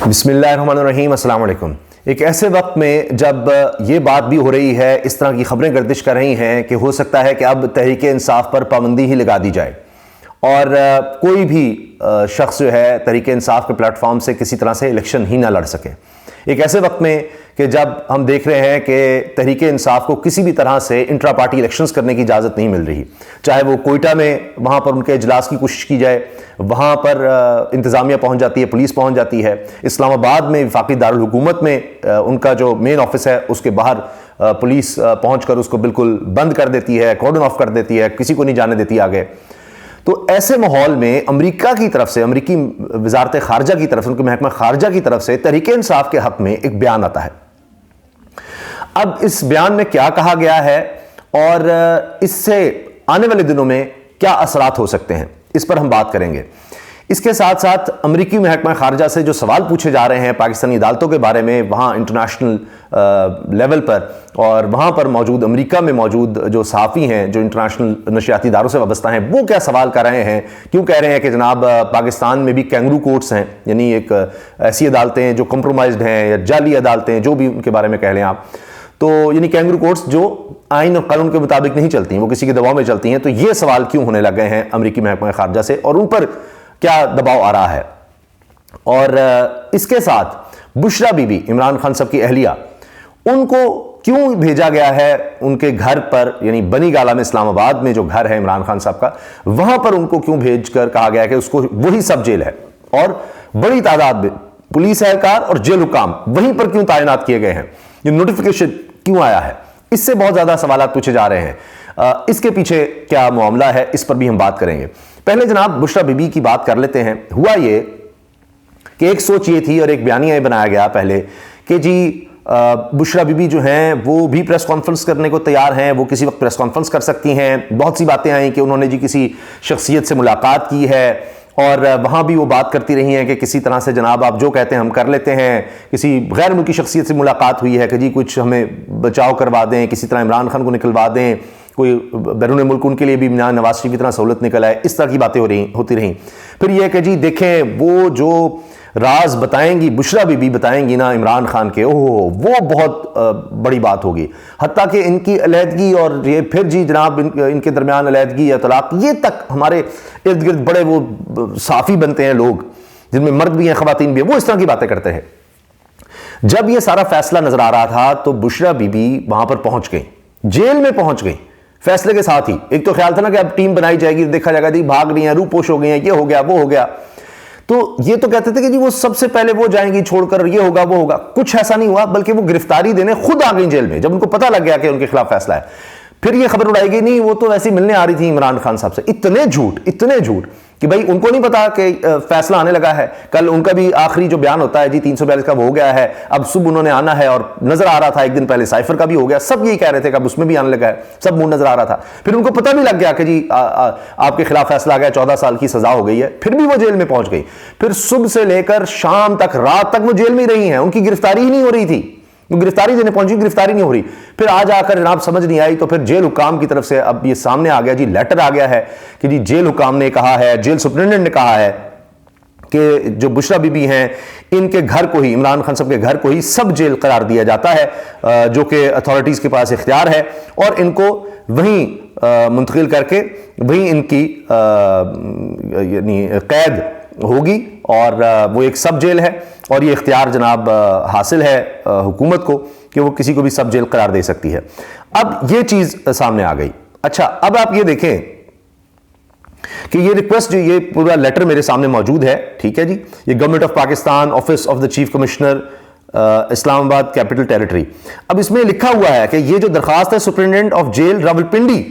بسم اللہ الرحمن الرحیم، السلام علیکم۔ ایک ایسے وقت میں جب یہ بات بھی ہو رہی ہے، اس طرح کی خبریں گردش کر رہی ہیں کہ ہو سکتا ہے کہ اب تحریک انصاف پر پابندی ہی لگا دی جائے اور کوئی بھی شخص جو ہے تحریک انصاف کے پلیٹ فارم سے کسی طرح سے الیکشن ہی نہ لڑ سکے، ایک ایسے وقت میں کہ جب ہم دیکھ رہے ہیں کہ تحریک انصاف کو کسی بھی طرح سے انٹرا پارٹی الیکشنز کرنے کی اجازت نہیں مل رہی، چاہے وہ کوئٹہ میں وہاں پر ان کے اجلاس کی کوشش کی جائے، وہاں پر انتظامیہ پہنچ جاتی ہے، پولیس پہنچ جاتی ہے، اسلام آباد میں وفاقی دارالحکومت میں ان کا جو مین آفس ہے اس کے باہر پولیس پہنچ کر اس کو بالکل بند کر دیتی ہے، کارڈن آف کر دیتی ہے، کسی کو نہیں جانے دیتی آگے۔ تو ایسے ماحول میں امریکہ کی طرف سے، امریکی وزارت خارجہ کی طرف سے، ان کے محکمہ خارجہ کی طرف سے تحریک انصاف کے حق میں ایک بیان آتا ہے۔ اب اس بیان میں کیا کہا گیا ہے اور اس سے آنے والے دنوں میں کیا اثرات ہو سکتے ہیں، اس پر ہم بات کریں گے۔ اس کے ساتھ ساتھ امریکی محکمہ خارجہ سے جو سوال پوچھے جا رہے ہیں پاکستانی عدالتوں کے بارے میں وہاں انٹرنیشنل لیول پر، اور وہاں پر موجود امریکہ میں موجود جو صحافی ہیں جو انٹرنیشنل نشریاتی اداروں سے وابستہ ہیں، وہ کیا سوال کر رہے ہیں، کیوں کہہ رہے ہیں کہ جناب پاکستان میں بھی کینگرو کورٹس ہیں، یعنی ایک ایسی عدالتیں جو کمپرومائزڈ ہیں یا جعلی عدالتیں، جو بھی ان کے بارے میں کہہ لیں آپ، تو یعنی کینگرو کورٹس جو آئین اور قانون کے مطابق نہیں چلتی ہیں، وہ کسی کے دباؤ میں چلتی ہیں، تو یہ سوال کیوں ہونے لگ گئے ہیں امریکی محکمہ خارجہ سے اور ان پر کیا دباؤ آ رہا ہے۔ اور اس کے ساتھ بشرا بی بی، عمران خان صاحب کی اہلیہ، ان کو کیوں بھیجا گیا ہے ان کے گھر پر، یعنی بنی گالہ میں اسلام آباد میں جو گھر ہے عمران خان صاحب کا، وہاں پر ان کو کیوں بھیج کر کہا گیا کہ اس کو وہی سب جیل ہے، اور بڑی تعداد میں پولیس اہلکار اور جیل حکام وہیں پر کیوں تعینات کیے گئے ہیں، یہ نوٹیفیکیشن کیوں آیا ہے، اس سے بہت زیادہ سوالات پوچھے جا رہے ہیں۔ اس کے پیچھے کیا معاملہ ہے، اس پر بھی ہم بات کریں گے۔ پہلے جناب بشرا بی بی کی بات کر لیتے ہیں۔ ہوا یہ کہ ایک سوچ یہ تھی اور ایک بیانیہ بنایا گیا پہلے کہ جی بشرا بی بی جو ہیں وہ بھی پریس کانفرنس کرنے کو تیار ہیں، وہ کسی وقت پریس کانفرنس کر سکتی ہیں۔ بہت سی باتیں آئیں کہ انہوں نے جی کسی شخصیت سے ملاقات کی ہے اور وہاں بھی وہ بات کرتی رہی ہیں کہ کسی طرح سے جناب آپ جو کہتے ہیں ہم کر لیتے ہیں۔ کسی غیر ملکی شخصیت سے ملاقات ہوئی ہے کہ جی کچھ ہمیں بچاؤ کروا دیں، کسی طرح عمران خان کو نکلوا دیں، کوئی بیرون ملک ان کے لیے بھی نواز شریف کی طرح سہولت نکل آئے، اس طرح کی باتیں ہوتی رہیں۔ پھر یہ کہ جی دیکھیں وہ جو راز بتائیں گی، بشرا بی بی بتائیں گی نا عمران خان کے، وہ بہت بڑی بات ہوگی، حتیٰ کہ ان کی علیحدگی اور یہ پھر جی جناب ان کے درمیان علیحدگی یا طلاق، یہ تک ہمارے ارد گرد بڑے وہ صحافی بنتے ہیں لوگ جن میں مرد بھی ہیں خواتین بھی ہیں، وہ اس طرح کی باتیں کرتے ہیں۔ جب یہ سارا فیصلہ نظر آ رہا تھا تو بشرا بی بی وہاں پر پہنچ گئی، جیل میں پہنچ گئی فیصلے کے ساتھ ہی۔ ایک تو خیال تھا نا کہ اب ٹیم بنائی جائے گی، دیکھا جائے گا جی بھاگ رہی ہیں، روح پوش ہو گئی ہیں، یہ ہو گیا وہ ہو گیا، تو یہ تو کہتے تھے کہ جی وہ سب سے پہلے وہ جائیں گی چھوڑ کر، یہ ہوگا وہ ہوگا، کچھ ایسا نہیں ہوا، بلکہ وہ گرفتاری دینے خود آ گئی جیل میں جب ان کو پتہ لگ گیا کہ ان کے خلاف فیصلہ ہے۔ پھر یہ خبر اڑائی گئی نہیں وہ تو ویسے ملنے آ رہی تھی عمران خان صاحب سے۔ اتنے جھوٹ کہ بھائی ان کو نہیں پتا کہ فیصلہ آنے لگا ہے، کل ان کا بھی آخری جو بیان ہوتا ہے جی 342 کا وہ ہو گیا ہے، اب صبح انہوں نے آنا ہے، اور نظر آ رہا تھا ایک دن پہلے سائفر کا بھی ہو گیا، سب یہی کہہ رہے تھے کہ اب اس میں بھی آنے لگا ہے، سب منہ نظر آ رہا تھا۔ پھر ان کو پتہ بھی لگ گیا کہ جی آپ کے خلاف فیصلہ آ گیا، 14 سال کی سزا ہو گئی ہے، پھر بھی وہ جیل میں پہنچ گئی۔ پھر صبح سے لے کر شام تک، رات تک وہ جیل میں ہی رہی ہیں، ان کی گرفتاری ہی نہیں ہو رہی تھی، وہ گرفتاری دینے پہنچی، گرفتاری نہیں ہو رہی۔ پھر آج آ کر جناب سمجھ نہیں آئی تو پھر جیل حکام کی طرف سے اب یہ سامنے آ گیا جی، لیٹر آ گیا ہے کہ جی جیل حکام نے کہا ہے، جیل سپرنٹینڈنٹ نے کہا ہے کہ جو بشرا بی بی ہیں ان کے گھر کو ہی، عمران خان صاحب کے گھر کو ہی سب جیل قرار دیا جاتا ہے، جو کہ اتھارٹیز کے پاس اختیار ہے، اور ان کو وہیں منتقل کر کے وہیں ان کی یعنی قید ہوگی، اور وہ ایک سب جیل ہے، اور یہ اختیار جناب حاصل ہے حکومت کو کہ وہ کسی کو بھی سب جیل قرار دے سکتی ہے۔ اب یہ چیز سامنے آ گئی۔ اچھا اب آپ یہ دیکھیں کہ یہ ریکویسٹ جو یہ پورا لیٹر میرے سامنے موجود ہے، ٹھیک ہے جی، یہ government of Pakistan, office of the chief commissioner, Islamabad capital territory. اب اس میں لکھا ہوا ہے کہ یہ جو درخواست ہے سپرنٹینڈنٹ آف جیل راولپنڈی،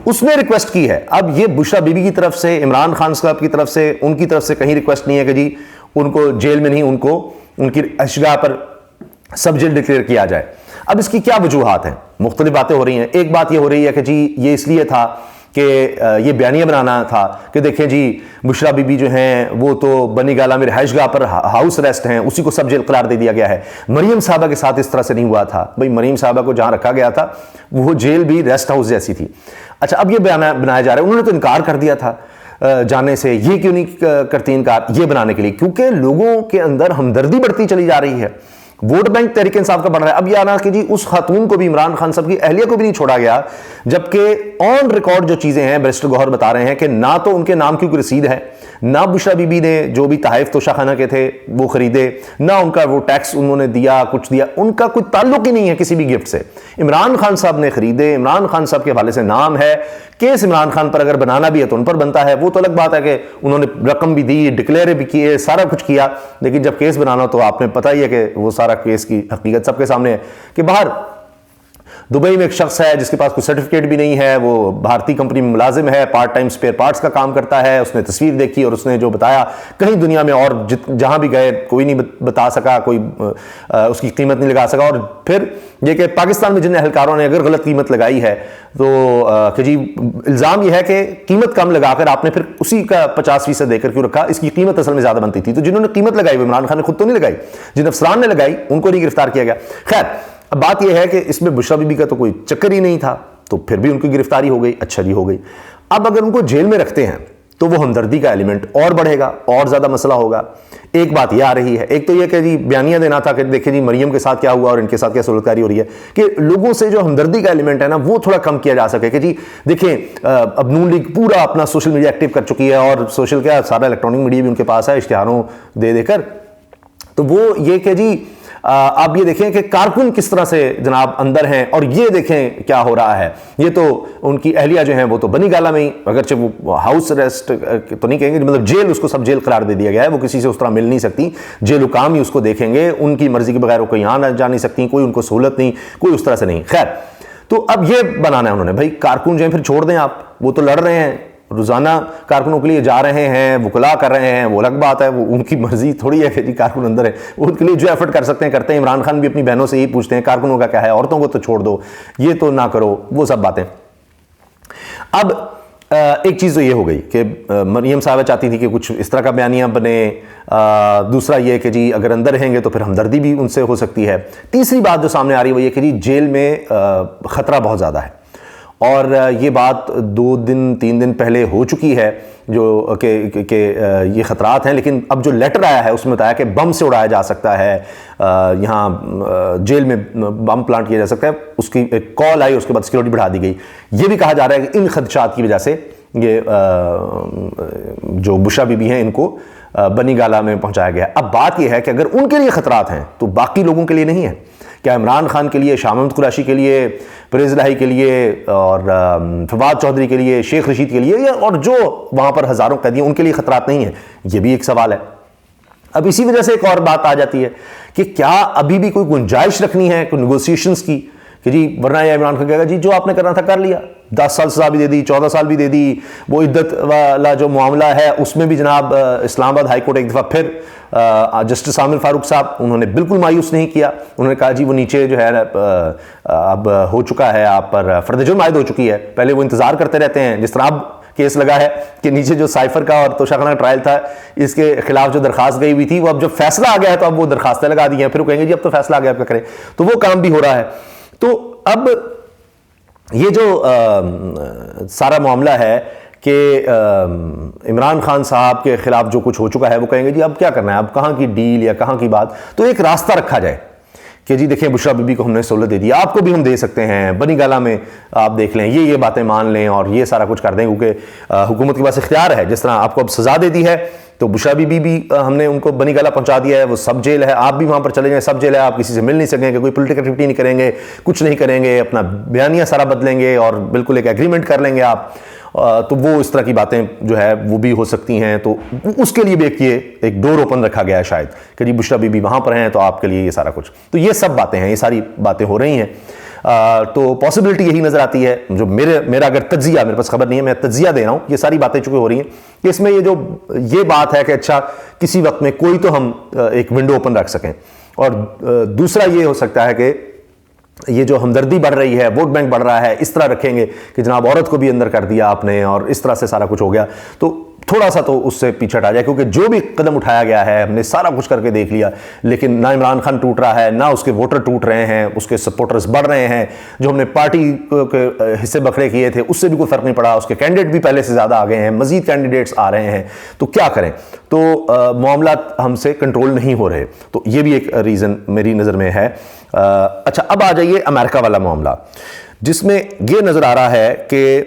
اس نے ریکویسٹ کی ہے۔ اب یہ بشرا بی بی کی طرف سے، عمران خان صاحب کی طرف سے، ان کی طرف سے کہیں ریکویسٹ نہیں ہے کہ جی ان کو جیل میں نہیں، ان کو ان کی اشگاہ پر سب جیل ڈکلیئر کیا جائے۔ اب اس کی کیا وجوہات ہیں؟ مختلف باتیں ہو رہی ہیں۔ ایک بات یہ ہو رہی ہے کہ جی یہ اس لیے تھا کہ یہ بیانیہ بنانا تھا کہ دیکھیں جی بشرا بی بی جو ہیں وہ تو بنی گالہ میں رہائش گاہ پر ہاؤس ریسٹ ہیں، اسی کو سب جیل قرار دے دیا گیا ہے۔ مریم صاحبہ کے ساتھ اس طرح سے نہیں ہوا تھا، بھئی مریم صاحبہ کو جہاں رکھا گیا تھا وہ جیل بھی ریسٹ ہاؤس جیسی تھی۔ اچھا اب یہ بنایا جا رہا ہے، انہوں نے تو انکار کر دیا تھا۔ جانے سے یہ کیوں نہیں کرتی انکار؟ یہ بنانے کے لیے کیونکہ لوگوں کے اندر ہمدردی بڑھتی چلی جا رہی ہے، ووٹ بینک تحریک انصاف کا بڑھ رہا ہے۔ اب یہ آنا کہ جی اس خاتون کو بھی، عمران خان صاحب کی اہلیہ کو بھی نہیں چھوڑا گیا، جبکہ آن ریکارڈ جو چیزیں ہیں بیرسٹر گوہر بتا رہے ہیں کہ نہ تو ان کے نام کی کوئی رسید ہے، نہ بشرا بی بی نے جو بھی تحائف توشہ خانہ کے تھے وہ خریدے، نہ ان کا وہ ٹیکس انہوں نے دیا، کچھ دیا، ان کا کوئی تعلق ہی نہیں ہے کسی بھی گفٹ سے۔ عمران خان صاحب نے خریدے، عمران خان صاحب کے حوالے سے نام ہے، کیس عمران خان پر اگر بنانا بھی ہے تو ان پر بنتا ہے، وہ تو الگ بات ہے کہ انہوں نے رقم بھی دی، ڈکلیئر بھی کیے، سارا کچھ کیا، لیکن جب کیس بنانا تو آپ نے پتہ ہی ہے کہ وہ سارا کیس کی حقیقت سب کے سامنے ہے کہ باہر دبئی میں ایک شخص ہے جس کے پاس کوئی سرٹیفکیٹ بھی نہیں ہے، وہ بھارتی کمپنی میں ملازم ہے، پارٹ ٹائم سپیئر پارٹس کا کام کرتا ہے، اس نے تصویر دیکھی اور اس نے جو بتایا کہیں دنیا میں اور جہاں بھی گئے کوئی نہیں بتا سکا، کوئی اس کی قیمت نہیں لگا سکا۔ اور پھر یہ کہ پاکستان میں جن اہلکاروں نے اگر غلط قیمت لگائی ہے تو کہ جی الزام یہ ہے کہ قیمت کم لگا کر آپ نے پھر اسی کا 50% دے کر کیوں رکھا، اس کی قیمت اصل میں زیادہ بنتی تھی۔ تو جنہوں نے قیمت لگائی وہ عمران خان نے خود تو نہیں لگائی، جن افسران نے لگائی ان کو نہیں گرفتار کیا گیا۔ خیر اب بات یہ ہے کہ اس میں بشرا بی بی کا تو کوئی چکر ہی نہیں تھا، تو پھر بھی ان کی گرفتاری ہو گئی، اچھا جی ہو گئی۔ اب اگر ان کو جیل میں رکھتے ہیں تو وہ ہمدردی کا ایلیمنٹ اور بڑھے گا، اور زیادہ مسئلہ ہوگا۔ ایک بات یہ آ رہی ہے، ایک تو یہ کہ جی بیانیہ دینا تھا کہ دیکھیں جی مریم کے ساتھ کیا ہوا اور ان کے ساتھ کیا صورتکاری ہو رہی ہے، کہ لوگوں سے جو ہمدردی کا ایلیمنٹ ہے نا وہ تھوڑا کم کیا جا سکے کہ جی دیکھیں اب نون لیگ پورا اپنا سوشل میڈیا ایکٹیو کر چکی ہے، اور سوشل کیا سارا الیکٹرانک میڈیا بھی ان کے پاس ہے اشتہاروں دے کر، تو وہ یہ کہ جی آپ یہ دیکھیں کہ کارکن کس طرح سے جناب اندر ہیں، اور یہ دیکھیں کیا ہو رہا ہے۔ یہ تو ان کی اہلیہ جو ہیں وہ تو بنی گالہ میں ہی، اگرچہ وہ ہاؤس اریسٹ تو نہیں کہیں گے، مطلب جیل، اس کو سب جیل قرار دے دیا گیا ہے، وہ کسی سے اس طرح مل نہیں سکتی، جیل حکام ہی اس کو دیکھیں گے، ان کی مرضی کے بغیر وہ کہیں آ نہ جا نہیں سکتی، کوئی ان کو سہولت نہیں، کوئی اس طرح سے نہیں۔ خیر تو اب یہ بنانا ہے انہوں نے، بھائی کارکن جو ہیں پھر چھوڑ دیں آپ، وہ تو لڑ رہے ہیں، روزانہ کارکنوں کے لیے جا رہے ہیں، وکلا کر رہے ہیں، وہ الگ بات ہے، وہ ان کی مرضی تھوڑی ہے کہ جی کارکن اندر ہے، وہ ان کے لیے جو ایفرٹ کر سکتے ہیں کرتے ہیں۔ عمران خان بھی اپنی بہنوں سے یہی پوچھتے ہیں کارکنوں کا کیا ہے، عورتوں کو تو چھوڑ دو، یہ تو نہ کرو، وہ سب باتیں۔ اب ایک چیز تو یہ ہو گئی کہ مریم صاحبہ چاہتی تھی کہ کچھ اس طرح کا بیانیہ بنے، دوسرا یہ کہ جی اگر اندر رہیں گے تو پھر ہمدردی بھی ان سے ہو سکتی ہے۔ تیسری بات جو سامنے آ رہی ہے وہ یہ کہ جی جیل میں خطرہ بہت زیادہ ہے، اور یہ بات 2-3 دن پہلے ہو چکی ہے جو کہ یہ خطرات ہیں، لیکن اب جو لیٹر آیا ہے اس میں بتایا کہ بم سے اڑایا جا سکتا ہے، یہاں جیل میں بم پلانٹ کیا جا سکتا ہے، اس کی ایک کال آئی، اس کے بعد سیکیورٹی بڑھا دی گئی۔ یہ بھی کہا جا رہا ہے کہ ان خدشات کی وجہ سے یہ جو بشرا بی بی ہیں ان کو بنی گالہ میں پہنچایا گیا۔ اب بات یہ ہے کہ اگر ان کے لیے خطرات ہیں تو باقی لوگوں کے لیے نہیں ہے کیا؟ عمران خان کے لیے، شاہ محمود قریشی کے لیے، پرویز الہی کے لیے، اور فواد چودھری کے لیے، شیخ رشید کے لیے، اور جو وہاں پر ہزاروں قیدی ہیں ان کے لیے خطرات نہیں ہیں؟ یہ بھی ایک سوال ہے۔ اب اسی وجہ سے ایک اور بات آ جاتی ہے کہ کیا ابھی بھی کوئی گنجائش رکھنی ہے کوئی نیگوسیشنز کی کہ جی ورنہ یہ عمران خان کہے گا جی جو آپ نے کرنا تھا کر لیا، 10 سال سزا بھی دے دی، 14 سال بھی دے دی، وہ عدت والا جو معاملہ ہے اس میں بھی جناب اسلام آباد ہائی کورٹ ایک دفعہ پھر جسٹس عامر فاروق صاحب انہوں نے بالکل مایوس نہیں کیا، انہوں نے کہا جی وہ نیچے جو ہے اب ہو چکا ہے، آپ پر فرد جرم عائد ہو چکی ہے۔ پہلے وہ انتظار کرتے رہتے ہیں، جس طرح اب کیس لگا ہے کہ نیچے جو سائفر کا اور توشہ خانہ کا ٹرائل تھا اس کے خلاف جو درخواست گئی ہوئی تھی، وہ اب جب فیصلہ آ گیا ہے تو اب وہ درخواستیں لگا دی ہیں، پھر وہ کہیں گے جی اب تو فیصلہ آ گیا اب کیا کریں، تو وہ کام بھی ہو رہا ہے۔ تو اب یہ جو سارا معاملہ ہے کہ عمران خان صاحب کے خلاف جو کچھ ہو چکا ہے وہ کہیں گے جی اب کیا کرنا ہے، اب کہاں کی ڈیل یا کہاں کی بات، تو ایک راستہ رکھا جائے کہ جی دیکھیں بشرا بی بی کو ہم نے سہولت دے دی، آپ کو بھی ہم دے سکتے ہیں، بنی گالہ میں آپ دیکھ لیں، یہ باتیں مان لیں اور یہ سارا کچھ کر دیں، کیونکہ حکومت کے پاس اختیار ہے، جس طرح آپ کو اب سزا دے دی ہے تو بشرا بی بی بھی ہم نے ان کو بنی گالہ پہنچا دیا ہے، وہ سب جیل ہے، آپ بھی وہاں پر چلے جائیں، سب جیل ہے، آپ کسی سے مل نہیں سکیں گے، کوئی پولیٹیکل ایکٹیویٹی نہیں کریں گے، کچھ نہیں کریں گے، اپنا بیانیہ سارا بدلیں گے اور بالکل ایک ایگریمنٹ کر لیں گے آپ، تو وہ اس طرح کی باتیں جو ہے وہ بھی ہو سکتی ہیں۔ تو اس کے لیے بھی ایک ڈور اوپن رکھا گیا ہے شاید کہ جی بشرا بی بی وہاں پر ہیں تو آپ کے لیے یہ سارا کچھ، تو یہ سب باتیں ہیں، یہ ساری باتیں ہو رہی ہیں۔ تو پاسبلٹی یہی نظر آتی ہے، جو میرا اگر تجزیہ، میرے پاس خبر نہیں ہے، میں تجزیہ دے رہا ہوں، یہ ساری باتیں چونکہ ہو رہی ہیں کہ اس میں یہ بات ہے کہ اچھا کسی وقت میں کوئی تو ہم ایک ونڈو اوپن رکھ سکیں، اور دوسرا یہ ہو سکتا ہے کہ یہ جو ہمدردی بڑھ رہی ہے، ووٹ بینک بڑھ رہا ہے، اس طرح رکھیں گے کہ جناب عورت کو بھی اندر کر دیا آپ نے اور اس طرح سے سارا کچھ ہو گیا، تو تھوڑا سا تو اس سے پیچھے ہٹا جائے، کیونکہ جو بھی قدم اٹھایا گیا ہے ہم نے سارا کچھ کر کے دیکھ لیا، لیکن نہ عمران خان ٹوٹ رہا ہے، نہ اس کے ووٹر ٹوٹ رہے ہیں، اس کے سپورٹرز بڑھ رہے ہیں، جو ہم نے پارٹی کے حصے بکھرے کیے تھے اس سے بھی کوئی فرق نہیں پڑا، اس کے کینڈیڈیٹ بھی پہلے سے زیادہ آ گئے ہیں، مزید کینڈیڈیٹس آ رہے ہیں، تو کیا کریں؟ تو معاملات ہم سے کنٹرول نہیں ہو رہے، تو یہ بھی ایک ریزن میری نظر میں ہے۔ اچھا، اب آ جائیے امریکہ والا معاملہ، جس میں یہ نظر آ رہا ہے کہ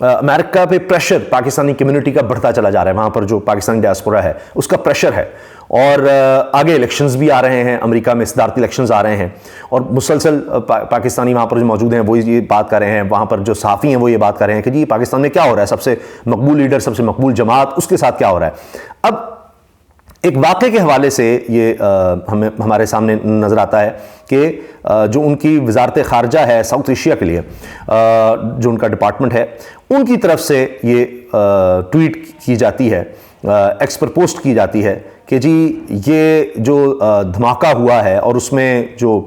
امریکہ پہ پریشر پاکستانی کمیونٹی کا بڑھتا چلا جا رہا ہے، وہاں پر جو پاکستانی ڈیاسپورا ہے اس کا پریشر ہے، اور آگے الیکشنز بھی آ رہے ہیں، امریکہ میں صدارتی الیکشنز آ رہے ہیں، اور مسلسل پاکستانی وہاں پر جو موجود ہیں وہ یہ بات کر رہے ہیں، وہاں پر جو صحافی ہیں وہ یہ بات کر رہے ہیں کہ جی پاکستان میں کیا ہو رہا ہے، سب سے مقبول لیڈر، سب سے مقبول جماعت، اس کے ساتھ کیا ہو رہا ہے۔ اب ایک واقعے کے حوالے سے یہ ہمارے سامنے نظر آتا ہے کہ جو ان کی وزارت خارجہ ہے ساؤتھ ایشیا کے لیے، جو ان کا ڈپارٹمنٹ ہے، ان کی طرف سے یہ ٹویٹ کی جاتی ہے، ایکس پر پوسٹ کی جاتی ہے کہ جی یہ جو دھماکہ ہوا ہے اور اس میں جو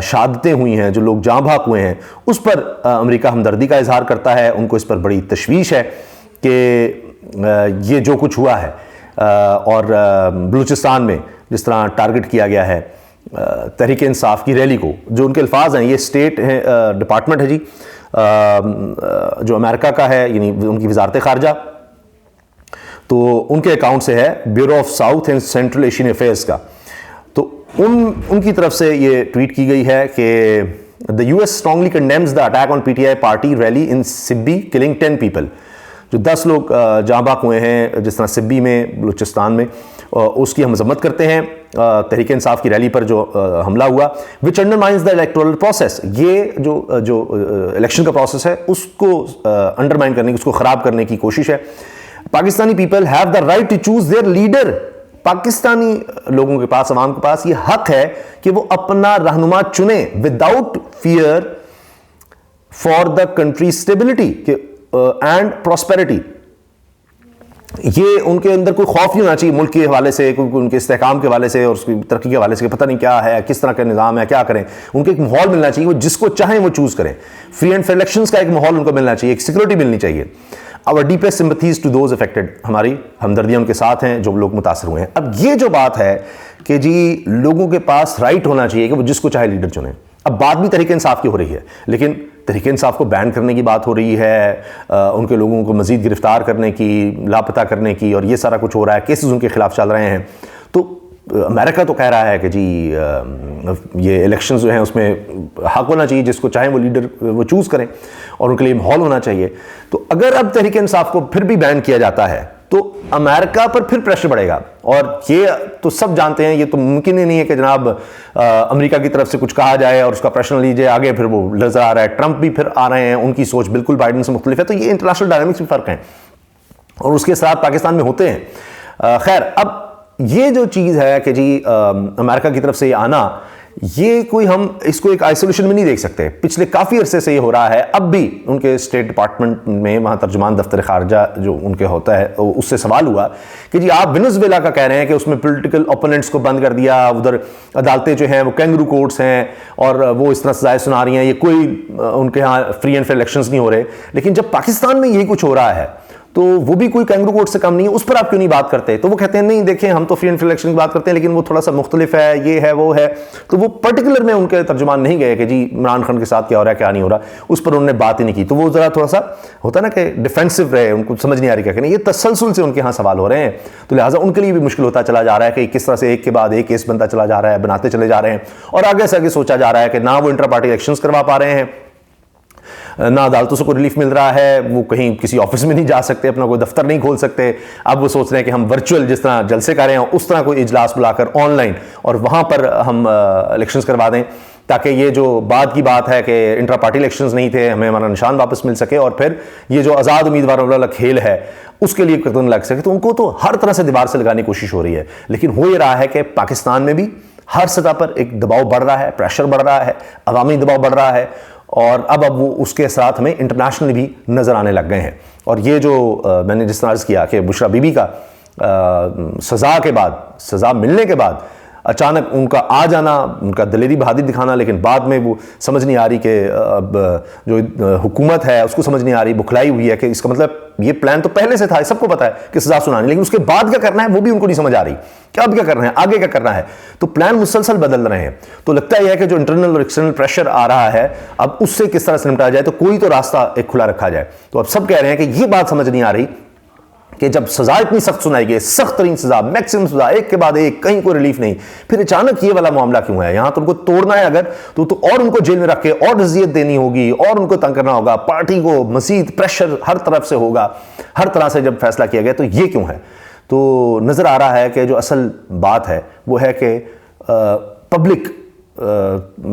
شہادتیں ہوئی ہیں، جو لوگ جاں بحق ہوئے ہیں، اس پر امریکہ ہمدردی کا اظہار کرتا ہے، ان کو اس پر بڑی تشویش ہے کہ یہ جو کچھ ہوا ہے، اور بلوچستان میں جس طرح ٹارگٹ کیا گیا ہے تحریک انصاف کی ریلی کو، جو ان کے الفاظ ہیں، یہ اسٹیٹ ڈپارٹمنٹ ہے جی جو امریکہ کا ہے، یعنی ان کی وزارت خارجہ، تو ان کے اکاؤنٹ سے ہے bureau of south and central Asian affairs کا، تو ان کی طرف سے یہ ٹویٹ کی گئی ہے کہ the US strongly condemns the attack on PTI party rally in Sibbi killing 10 people، جو 10 لوگ جاں بحق ہوئے ہیں جس طرح سبی میں، بلوچستان میں، اس کی ہم مذمت کرتے ہیں، تحریک انصاف کی ریلی پر جو حملہ ہوا، which undermines the electoral process، یہ جو الیکشن کا پروسیس ہے اس کو انڈرمائن کرنے کی، اس کو خراب کرنے کی کوشش ہے۔ Pakistani people have the right to choose their leader, Pakistani لوگوں کے پاس، عوام کے پاس یہ حق ہے کہ وہ اپنا رہنما چنیں without fear for the country stability and prosperity. یہ ان کے اندر کوئی خوف نہیں ہونا چاہیے ملک کے حوالے سے، ان کے استحکام کے حوالے سے اور اس کی ترقی کے حوالے سے، کہ پتہ نہیں کیا ہے، کس طرح کا نظام ہے، کیا کریں۔ ان کو ایک ماحول ملنا چاہیے، وہ جس کو چاہیں وہ چوز کریں، فری اینڈ فیئر الیکشنز کا ایک ماحول ان کو ملنا چاہیے، ایک سیکورٹی ملنی چاہیے۔ our deepest sympathies to those affected، ہماری ہمدردیاں ان کے ساتھ ہیں جو لوگ متاثر ہوئے ہیں۔ اب یہ جو بات ہے کہ جی لوگوں کے پاس رائٹ ہونا چاہیے کہ وہ جس کو چاہے لیڈر چنیں، اب بات بھی تحریک انصاف کی ہو رہی ہے، لیکن تحریک انصاف کو بین کرنے کی بات ہو رہی ہے، ان کے لوگوں کو مزید گرفتار کرنے کی، لاپتہ کرنے کی، اور یہ سارا کچھ ہو رہا ہے، کیسز ان کے خلاف چل رہے ہیں۔ تو امریکہ تو کہہ رہا ہے کہ جی یہ الیکشنز جو ہیں اس میں حق ہونا چاہیے، جس کو چاہیں وہ لیڈر وہ چوز کریں، اور ان کے لیے ماحول ہونا چاہیے۔ تو اگر اب تحریک انصاف کو پھر بھی بین کیا جاتا ہے تو امریکہ پر پھر پریشر بڑھے گا، اور یہ تو سب جانتے ہیں، یہ تو ممکن ہی نہیں ہے کہ جناب امریکہ کی طرف سے کچھ کہا جائے اور اس کا پریشر لیجیے آگے، پھر وہ نظر آ رہا ہے ٹرمپ بھی پھر آ رہے ہیں، ان کی سوچ بالکل بائیڈن سے مختلف ہے، تو یہ انٹرنیشنل ڈائنامکس میں فرق ہیں اور اس کے اثرات پاکستان میں ہوتے ہیں۔ خیر، اب یہ جو چیز ہے کہ جی امریکہ کی طرف سے یہ آنا، یہ کوئی ہم اس کو ایک آئسولیشن میں نہیں دیکھ سکتے، پچھلے کافی عرصے سے یہ ہو رہا ہے۔ اب بھی ان کے اسٹیٹ ڈپارٹمنٹ میں وہاں ترجمان دفتر خارجہ جو ان کے ہوتا ہے، اس سے سوال ہوا کہ جی آپ وینزویلا کا کہہ رہے ہیں کہ اس میں پولیٹیکل اوپوننٹس کو بند کر دیا، ادھر عدالتیں جو ہیں وہ کینگرو کورٹس ہیں اور وہ اس طرح سزائیں سنا رہی ہیں، یہ کوئی ان کے ہاں فری اینڈ فیئر الیکشنز نہیں ہو رہے، لیکن جب پاکستان میں یہی کچھ ہو رہا ہے تو وہ بھی کوئی کینگرو کورٹ سے کم نہیں ہے، اس پر آپ کیوں نہیں بات کرتے؟ تو وہ کہتے ہیں نہیں دیکھیں ہم تو فری اینڈ فیئر الیکشن کی بات کرتے ہیں، لیکن وہ تھوڑا سا مختلف ہے، یہ ہے وہ ہے۔ تو وہ پرٹیکولر میں ان کے ترجمان نہیں گئے کہ جی عمران خان کے ساتھ کیا ہو رہا ہے، کیا نہیں ہو رہا، اس پر انہوں نے بات ہی نہیں کی۔ تو وہ ذرا تھوڑا سا ہوتا ہے نا کہ ڈیفینسو رہے، ان کو سمجھ نہیں آ رہی کیا کہنا، یہ تسلسل سے ان کے ہاں سوال ہو رہے ہیں، تو لہٰذا ان کے لیے بھی مشکل ہوتا چلا جا رہا ہے کہ کس طرح سے ایک کے بعد ایک کیس بنتا چلا جا رہا ہے، بناتے چلے جا رہے ہیں، اور آگے سے آگے سوچا جا رہا ہے کہ نہ وہ انٹرا پارٹی الیکشنز کروا پا رہے ہیں، نہ عدالتوں سے کوئی ریلیف مل رہا ہے، وہ کہیں کسی آفس میں نہیں جا سکتے، اپنا کوئی دفتر نہیں کھول سکتے۔ اب وہ سوچ رہے ہیں کہ ہم ورچوئل جس طرح جلسے کر رہے ہیں اس طرح کوئی اجلاس بلا کر آن لائن اور وہاں پر ہم الیکشنز کروا دیں، تاکہ یہ جو بعد کی بات ہے کہ انٹرا پارٹی الیکشنز نہیں تھے، ہمیں ہمارا نشان واپس مل سکے، اور پھر یہ جو آزاد امیدواروں والا کھیل ہے اس کے لیے قدم لگ سکے۔ تو ان کو تو ہر طرح سے دیوار سے لگانے کی کوشش ہو رہی ہے، لیکن ہو یہ رہا ہے کہ پاکستان میں بھی ہر سطح پر ایک دباؤ بڑھ رہا ہے، پریشر بڑھ رہا ہے، عوامی دباؤ بڑھ رہا ہے، اور اب وہ اس کے اثرات ہمیں انٹرنیشنلی بھی نظر آنے لگ گئے ہیں۔ اور یہ جو میں نے جس طرح عرض کیا کہ بشرا بی بی کا سزا کے بعد، سزا ملنے کے بعد اچانک ان کا آ جانا، ان کا دلیری بہادری دکھانا، لیکن بعد میں وہ سمجھ نہیں آ رہی کہ اب جو حکومت ہے اس کو سمجھ نہیں آ رہی، بکھلائی ہوئی ہے کہ اس کا مطلب یہ پلان تو پہلے سے تھا، سب کو پتا ہے کہ سزا سنانی، لیکن اس کے بعد کیا کرنا ہے وہ بھی ان کو نہیں سمجھ آ رہی کہ اب کیا کرنا ہے، آگے کیا کرنا ہے. تو پلان مسلسل بدل رہے ہیں. تو لگتا یہ ہے کہ جو انٹرنل اور ایکسٹرنل پریشر آ رہا ہے اب اس سے کس طرح سے نمٹا جائے، تو کوئی تو راستہ ایک کھلا رکھا جائے. تو اب سب کہہ رہے ہیں کہ یہ بات سمجھ نہیں آ رہی کہ جب سزا اتنی سخت سنائی گئی، سخت ترین سزا، میکسیمم سزا، ایک کے بعد ایک، کہیں کوئی ریلیف نہیں، پھر اچانک یہ والا معاملہ کیوں ہے؟ یہاں تو ان کو توڑنا ہے اگر تو اور ان کو جیل میں رکھ کے اور اذیت دینی ہوگی اور ان کو تنگ کرنا ہوگا، پارٹی کو مزید پریشر ہر طرف سے ہوگا، ہر طرح سے جب فیصلہ کیا گیا تو یہ کیوں ہے؟ تو نظر آ رہا ہے کہ جو اصل بات ہے وہ ہے کہ پبلک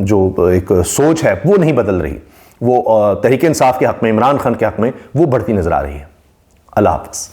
جو ایک سوچ ہے وہ نہیں بدل رہی، وہ تحریک انصاف کے حق میں، عمران خان کے حق میں وہ بڑھتی نظر آ رہی ہے. اللہ حافظ.